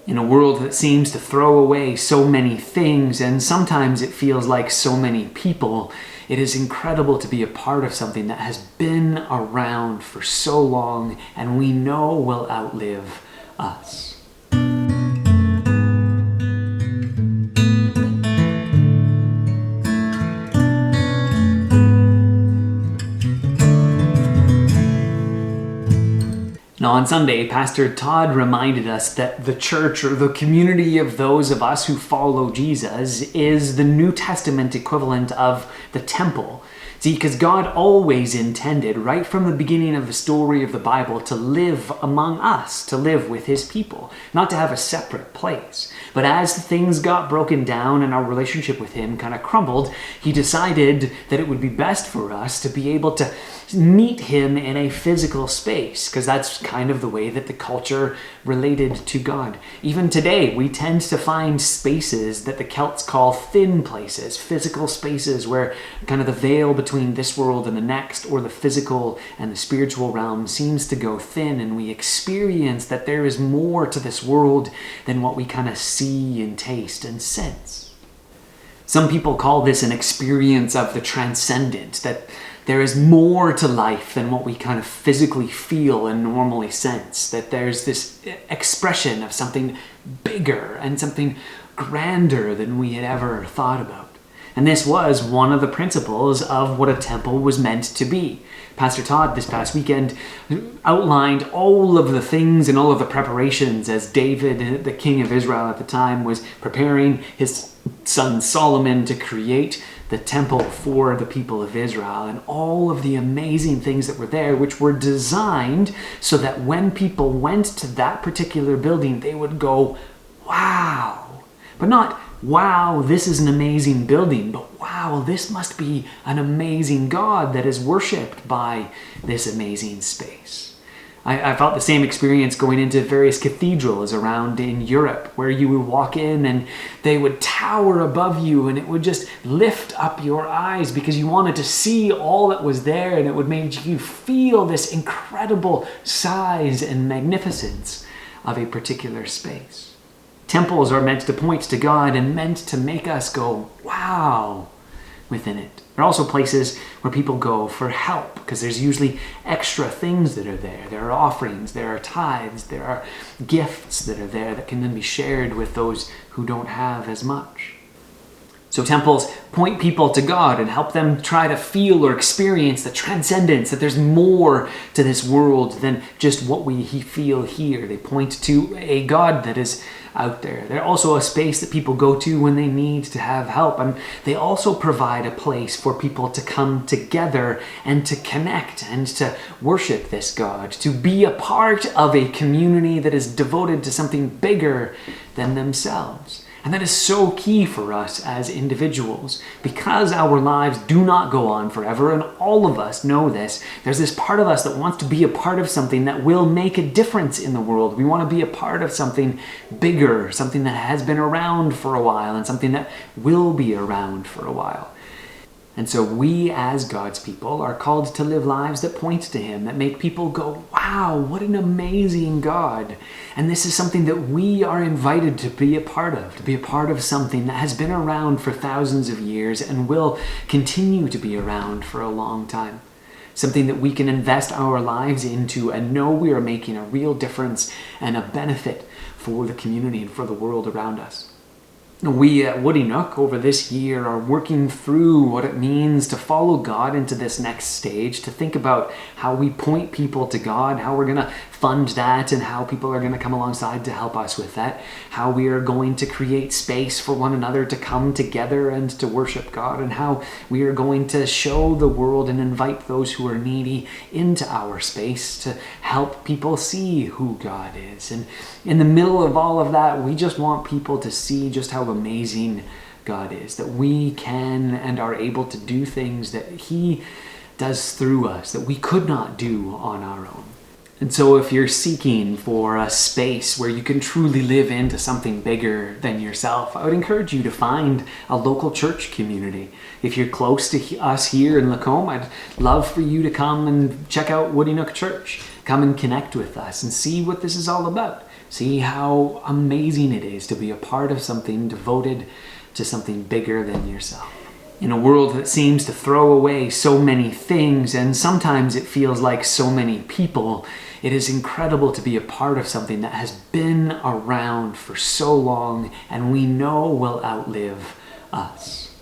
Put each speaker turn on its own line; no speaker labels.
In a world that seems to throw away so many things, and sometimes it feels like so many people, it is incredible to be a part of something that has been around for so long and we know will outlive us. Now on Sunday, Pastor Todd reminded us that the church, or the community of those of us who follow Jesus, is the New Testament equivalent of the temple. See, because God always intended, right from the beginning of the story of the Bible, to live among us, to live with his people, not to have a separate place. But as things got broken down and our relationship with him kind of crumbled, he decided that it would be best for us to be able to meet him in a physical space, because that's kind of the way that the culture related to God. Even today, we tend to find spaces that the Celts call thin places, physical spaces where kind of the veil between this world and the next, or the physical and the spiritual realm, seems to go thin, and we experience that there is more to this world than what we kind of see and taste and sense. Some people call this an experience of the transcendent, that there is more to life than what we kind of physically feel and normally sense, that there's this expression of something bigger and something grander than we had ever thought about. And this was one of the principles of what a temple was meant to be. Pastor Todd this past weekend outlined all of the things and all of the preparations as David, the king of Israel at the time, was preparing his son Solomon to create the temple for the people of Israel, and all of the amazing things that were there, which were designed so that when people went to that particular building, they would go, wow. But not, wow, this is an amazing building, but wow, this must be an amazing God that is worshipped by this amazing space. I felt the same experience going into various cathedrals around in Europe, where you would walk in and they would tower above you, and it would just lift up your eyes because you wanted to see all that was there, and it would make you feel this incredible size and magnificence of a particular space. Temples are meant to point to God and meant to make us go, wow, within it. There are also places where people go for help, because there's usually extra things that are there. There are offerings, there are tithes, there are gifts that are there that can then be shared with those who don't have as much. So temples point people to God and help them try to feel or experience the transcendence, that there's more to this world than just what we feel here. They point to a God that is out there. They're also a space that people go to when they need to have help. And they also provide a place for people to come together and to connect and to worship this God, to be a part of a community that is devoted to something bigger than themselves. And that is so key for us as individuals, because our lives do not go on forever, and all of us know this. There's this part of us that wants to be a part of something that will make a difference in the world. We want to be a part of something bigger, something that has been around for a while, and something that will be around for a while. And so we as God's people are called to live lives that point to him, that make people go, wow, what an amazing God. And this is something that we are invited to be a part of something that has been around for thousands of years and will continue to be around for a long time. Something that we can invest our lives into and know we are making a real difference and a benefit for the community and for the world around us. We at Woody Nook over this year are working through what it means to follow God into this next stage, to think about how we point people to God, how we're going to fund that, and how people are going to come alongside to help us with that, how we are going to create space for one another to come together and to worship God, and how we are going to show the world and invite those who are needy into our space to help people see who God is. And in the middle of all of that, we just want people to see just how amazing God is, that we can and are able to do things that he does through us that we could not do on our own. And so if you're seeking for a space where you can truly live into something bigger than yourself, I would encourage you to find a local church community. If you're close to us here in Lacombe, I'd love for you to come and check out Woody Nook Church. Come and connect with us and see what this is all about. See how amazing it is to be a part of something devoted to something bigger than yourself. In a world that seems to throw away so many things, and sometimes it feels like so many people, it is incredible to be a part of something that has been around for so long and we know will outlive us.